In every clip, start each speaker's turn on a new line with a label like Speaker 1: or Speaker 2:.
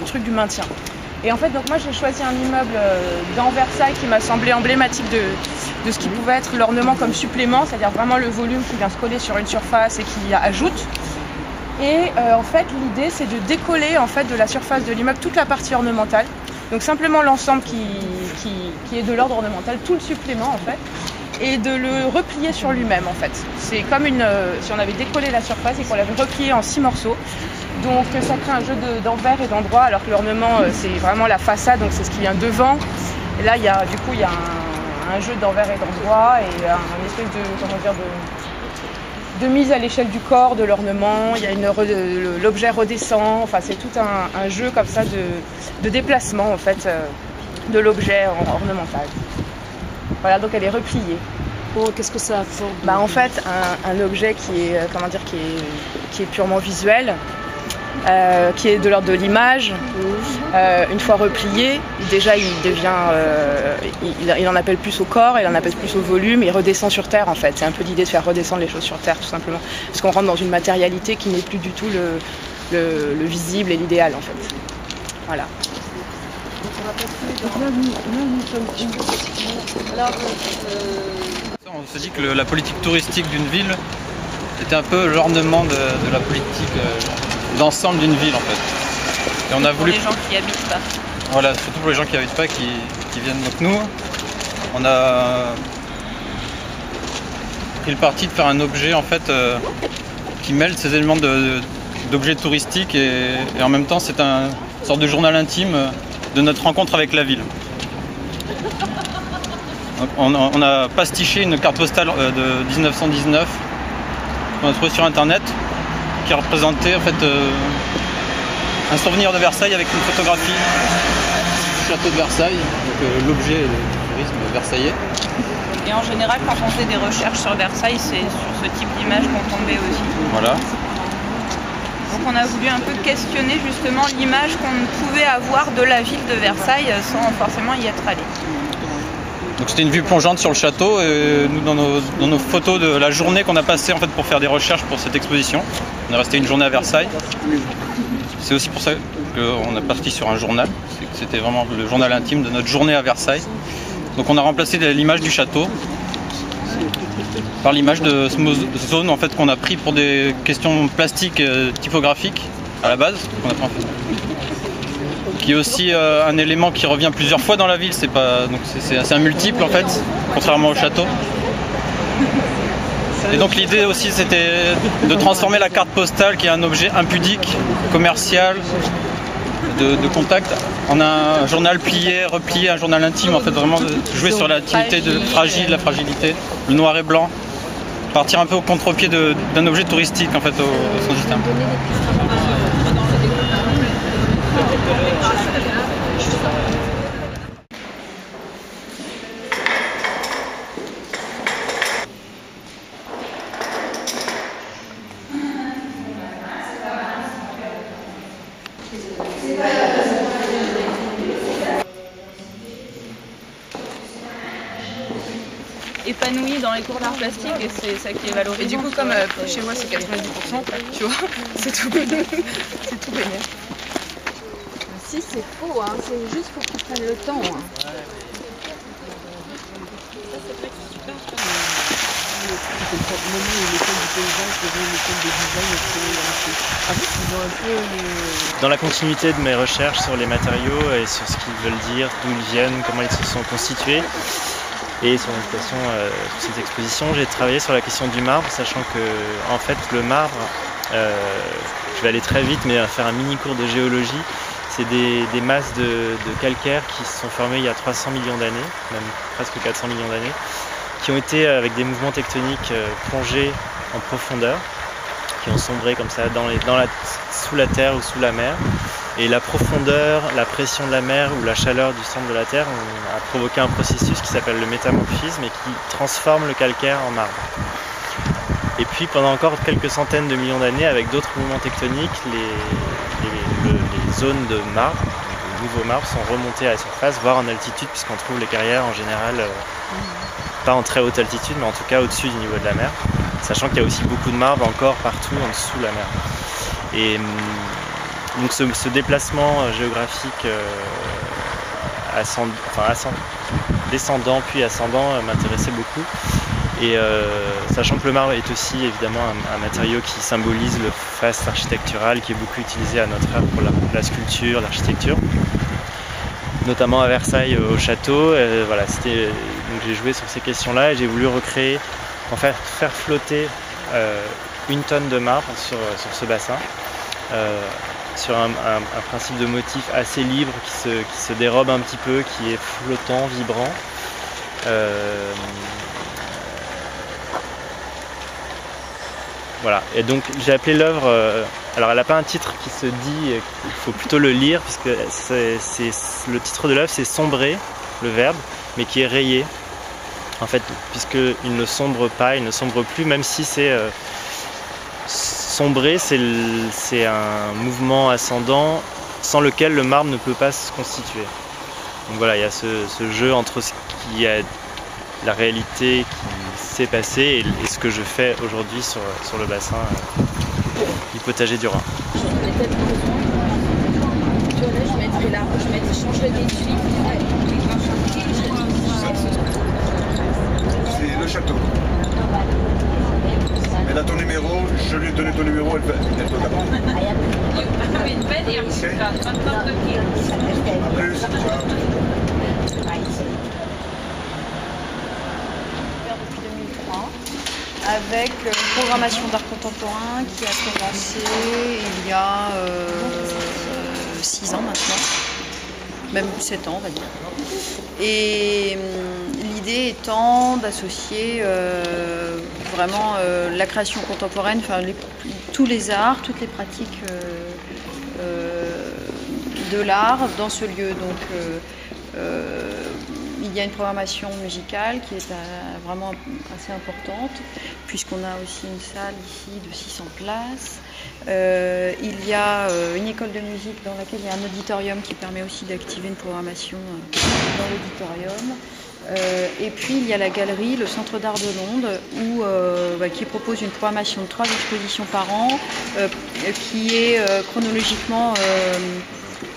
Speaker 1: truc du maintien. Et en fait, donc moi j'ai choisi un immeuble dans Versailles qui m'a semblé emblématique de ce qui pouvait être l'ornement comme supplément, c'est-à-dire vraiment le volume qui vient se coller sur une surface et qui ajoute. Et en fait, l'idée c'est de décoller en fait de la surface de l'immeuble toute la partie ornementale. Donc simplement l'ensemble qui est de l'ordre ornemental, tout le supplément en fait, et de le replier sur lui-même en fait. C'est comme si on avait décollé la surface et qu'on l'avait replié en 6 morceaux. Donc ça crée un jeu d'envers et d'endroit, alors que l'ornement c'est vraiment la façade, donc c'est ce qui vient devant. Et là il y a un jeu d'envers et d'endroit et une espèce de mise à l'échelle du corps de l'ornement. Il y a l'objet redescend, enfin c'est tout un jeu comme ça de déplacement en fait de l'objet ornemental. Voilà, donc elle est repliée.
Speaker 2: Oh, qu'est-ce que ça apporte?
Speaker 1: En fait un objet qui est purement visuel. Qui est de l'ordre de l'image. Une fois replié, déjà il devient, il en appelle plus au corps, il en appelle plus au volume, il redescend sur terre en fait. C'est un peu l'idée de faire redescendre les choses sur terre tout simplement, parce qu'on rentre dans une matérialité qui n'est plus du tout le visible et l'idéal en fait. Voilà.
Speaker 3: On se dit que la politique touristique d'une ville était un peu l'ornement de la politique d'ensemble d'une ville en fait. Et on a voulu...
Speaker 4: Pour les gens qui habitent pas.
Speaker 3: Voilà, surtout pour les gens qui habitent pas, qui viennent. Donc nous, on a pris le parti de faire un objet en fait qui mêle ces éléments d'objets touristiques et en même temps c'est une sorte de journal intime de notre rencontre avec la ville. Donc, on a pastiché une carte postale de 1919 qu'on a trouvée sur internet qui représentait en fait un souvenir de Versailles avec une photographie du château de Versailles, donc l'objet du tourisme versaillais.
Speaker 4: Et en général, quand on fait des recherches sur Versailles, c'est sur ce type d'image qu'on tombait aussi.
Speaker 3: Voilà.
Speaker 4: Donc on a voulu un peu questionner justement l'image qu'on pouvait avoir de la ville de Versailles sans forcément y être allé.
Speaker 3: Donc c'était une vue plongeante sur le château et nous dans nos photos de la journée qu'on a passée en fait pour faire des recherches pour cette exposition. On est resté une journée à Versailles. C'est aussi pour ça qu'on a parti sur un journal. C'était vraiment le journal intime de notre journée à Versailles. Donc on a remplacé l'image du château par l'image de zone en fait qu'on a pris pour des questions plastiques typographiques à la base. Qui est aussi un élément qui revient plusieurs fois dans la ville, c'est un multiple en fait, contrairement au château. Et donc l'idée aussi c'était de transformer la carte postale qui est un objet impudique, commercial, de contact, en un journal plié, replié, un journal intime en fait, vraiment jouer sur l'intimité la fragilité, le noir et blanc, partir un peu au contre-pied d'un objet touristique en fait au sens du terme.
Speaker 4: Épanoui dans les cours d'art plastique et c'est ça qui est valorisé.
Speaker 1: Et du coup comme chez moi c'est 90%, tu vois, c'est tout baigné.
Speaker 2: Si c'est faux, hein. C'est juste pour qu'ils prennent le temps. Hein.
Speaker 5: Dans la continuité de mes recherches sur les matériaux et sur ce qu'ils veulent dire, d'où ils viennent, comment ils se sont constitués, et sur l'invitation pour cette exposition, j'ai travaillé sur la question du marbre, sachant que en fait le marbre, je vais aller très vite, mais faire un mini cours de géologie, c'est des masses de calcaire qui se sont formées il y a 300 millions d'années, même presque 400 millions d'années, qui ont été avec des mouvements tectoniques plongés en profondeur, qui ont sombré comme ça sous la terre ou sous la mer. Et la profondeur, la pression de la mer ou la chaleur du centre de la Terre a provoqué un processus qui s'appelle le métamorphisme et qui transforme le calcaire en marbre. Et puis pendant encore quelques centaines de millions d'années, avec d'autres mouvements tectoniques, les zones de marbre, de nouveaux marbres, sont remontées à la surface, voire en altitude, puisqu'on trouve les carrières en général, pas en très haute altitude, mais en tout cas au-dessus du niveau de la mer, sachant qu'il y a aussi beaucoup de marbre encore partout en dessous de la mer. Donc ce déplacement géographique descendant puis ascendant m'intéressait beaucoup. Et sachant que le marbre est aussi évidemment un matériau qui symbolise le faste architectural qui est beaucoup utilisé à notre ère pour la sculpture, l'architecture, notamment à Versailles au château. Voilà, donc j'ai joué sur ces questions-là et j'ai voulu recréer, en fait, faire flotter 1 tonne de marbre sur ce bassin, sur un principe de motif assez libre qui se dérobe un petit peu, qui est flottant, vibrant. Voilà, et donc j'ai appelé l'œuvre, alors elle n'a pas un titre qui se dit, il faut plutôt le lire, puisque le titre de l'œuvre c'est sombrer, le verbe, mais qui est rayé, en fait, puisqu'il ne sombre pas, il ne sombre plus, même si c'est sombrer, c'est un mouvement ascendant sans lequel le marbre ne peut pas se constituer. Donc voilà, il y a ce jeu entre ce qui est la réalité qui s'est passée et ce que je fais aujourd'hui sur le bassin du potager du Rhin.
Speaker 6: C'est le château. Elle a ton numéro, je lui ai donné ton numéro, elle te l'apprend. À plus.
Speaker 4: Avec une programmation d'art contemporain qui a commencé il y a 6 ans maintenant, même 7 ans on va dire. Et l'idée étant d'associer vraiment la création contemporaine, enfin tous les arts, toutes les pratiques de l'art dans ce lieu. Donc il y a une programmation musicale qui est vraiment assez importante, puisqu'on a aussi une salle ici de 600 places. Il y a une école de musique dans laquelle il y a un auditorium qui permet aussi d'activer une programmation dans l'auditorium. Et puis il y a la galerie, le Centre d'art de Londres, qui propose une programmation de 3 expositions par an, qui est chronologiquement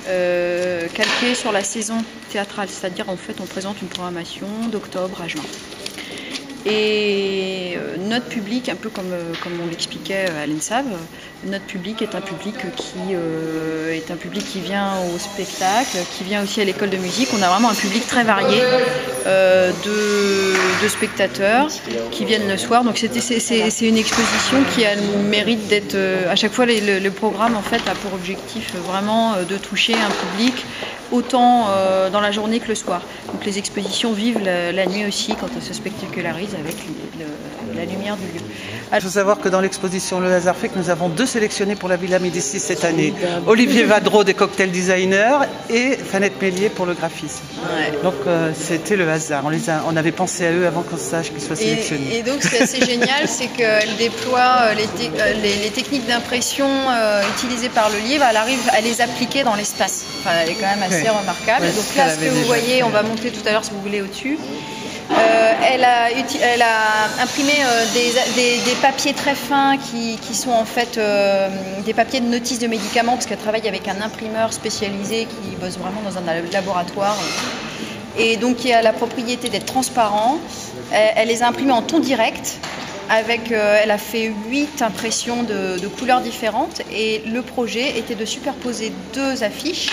Speaker 4: calquée sur la saison théâtrale, c'est-à-dire en fait on présente une programmation d'octobre à juin. Et notre public, un peu comme on l'expliquait à l'ENSAV, notre public est un public qui vient au spectacle, qui vient aussi à l'école de musique. On a vraiment un public très varié de spectateurs qui viennent le soir. Donc c'est une exposition qui a le mérite d'être... à chaque fois, le programme en fait a pour objectif vraiment de toucher un public autant dans la journée que le soir. Donc les expositions vivent la nuit aussi quand elles se spectacularisent avec la lumière du lieu.
Speaker 7: Il faut savoir que dans l'exposition Le Hasard fait que nous avons 2 sélectionnés pour la Villa Médicis cette année. Olivier Vadreau des cocktails designers et Fanette Mélier pour le graphisme. Ouais. Donc c'était le hasard. On avait pensé à eux avant qu'on sache qu'ils soient sélectionnés.
Speaker 4: Et donc ce qui est assez génial, c'est qu'elle déploie les techniques d'impression utilisées par le livre, elle arrive à les appliquer dans l'espace. Enfin, elle est quand même assez remarquable. Ouais, donc là, ce que vous voyez, on va monter tout à l'heure si vous voulez au-dessus. Elle a imprimé des papiers très fins qui sont en fait des papiers de notice de médicaments, parce qu'elle travaille avec un imprimeur spécialisé qui bosse vraiment dans un laboratoire et donc qui a la propriété d'être transparent. Elle les a imprimés en ton direct. Elle a fait 8 impressions de couleurs différentes et le projet était de superposer 2 affiches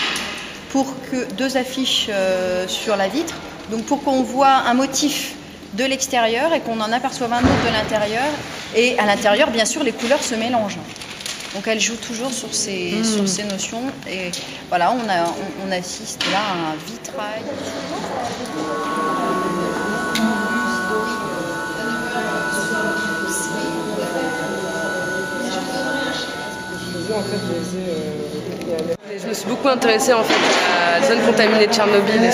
Speaker 4: sur la vitre. Donc pour qu'on voit un motif de l'extérieur et qu'on en aperçoive un autre de l'intérieur. Et à l'intérieur, bien sûr, les couleurs se mélangent. Donc elle joue toujours sur ces notions. Et voilà, on assiste là à un vitrail.
Speaker 8: Je me suis beaucoup intéressée en fait à la zone contaminée de Tchernobyl et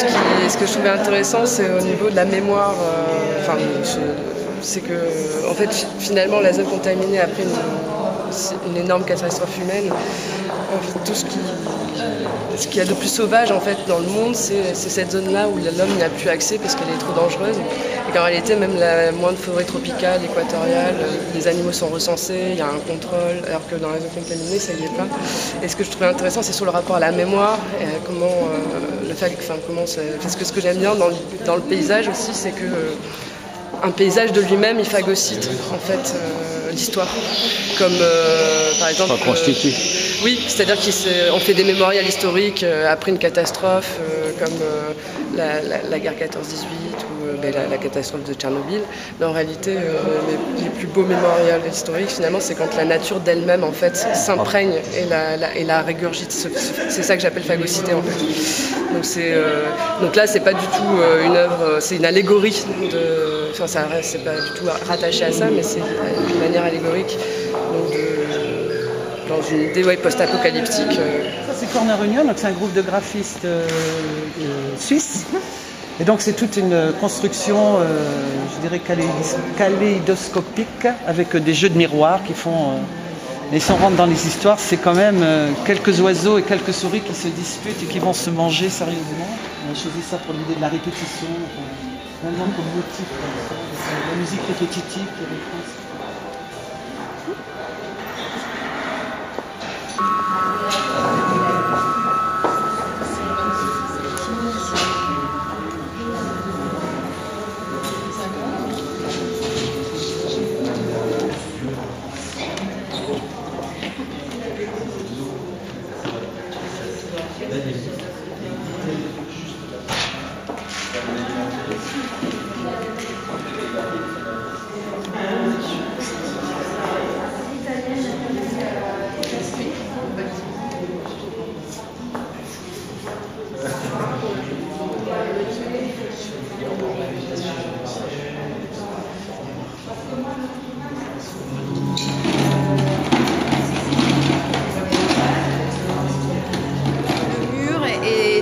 Speaker 8: ce que je trouvais intéressant c'est au niveau de la mémoire, c'est que en fait finalement la zone contaminée après une énorme catastrophe humaine, tout ce qu'il y a de plus sauvage en fait dans le monde c'est cette zone là où l'homme n'a plus accès parce qu'elle est trop dangereuse et qu'en réalité même la moindre forêt tropicale, équatoriale, les animaux sont recensés, il y a un contrôle, alors que dans la zone contaminée ça y est pas. Et ce que je trouvais intéressant, c'est sur le rapport à la mémoire, et parce que ce que j'aime bien dans le paysage aussi, c'est que un paysage de lui-même, il phagocyte en fait l'histoire, comme par exemple. Oui, c'est-à-dire qu'on fait des mémorials historiques après une catastrophe, comme la guerre 14-18 ou la catastrophe de Tchernobyl. Mais en réalité, les plus beaux mémorials historiques, finalement, c'est quand la nature d'elle-même en fait s'imprègne et la régurgite. C'est ça que j'appelle phagocyter en fait. Donc là, c'est pas du tout une œuvre, c'est une allégorie Enfin, c'est pas du tout rattaché à ça, mais c'est d'une manière allégorique. Donc dans une idée post-apocalyptique.
Speaker 7: Ça, c'est Corner Union, donc c'est un groupe de graphistes suisses. Et donc c'est toute une construction, je dirais, kaléidoscopique, avec des jeux de miroirs qui font... et si on rentre dans les histoires, c'est quand même quelques oiseaux et quelques souris qui se disputent et qui vont se manger sérieusement. On a choisi ça pour l'idée de la répétition, vraiment comme motif, la musique répétitive.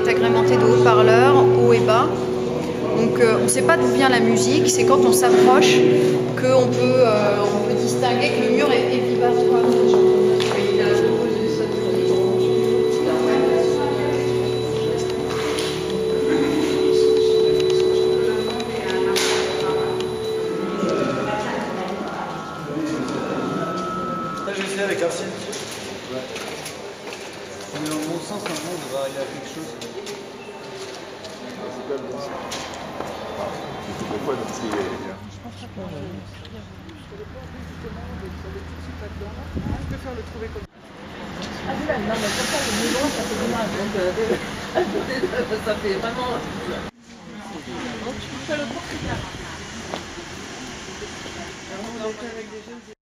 Speaker 4: Agrémenté de haut-parleurs, haut et bas. Donc on ne sait pas d'où vient la musique, c'est quand on s'approche qu'on peut distinguer que le mur est vibratoire.
Speaker 3: Là, je vais avec Arsène.
Speaker 9: Mais dans mon sens, normalement, on devrait arriver à quelque chose.
Speaker 7: Ça fait vraiment... Tu fais le portrait.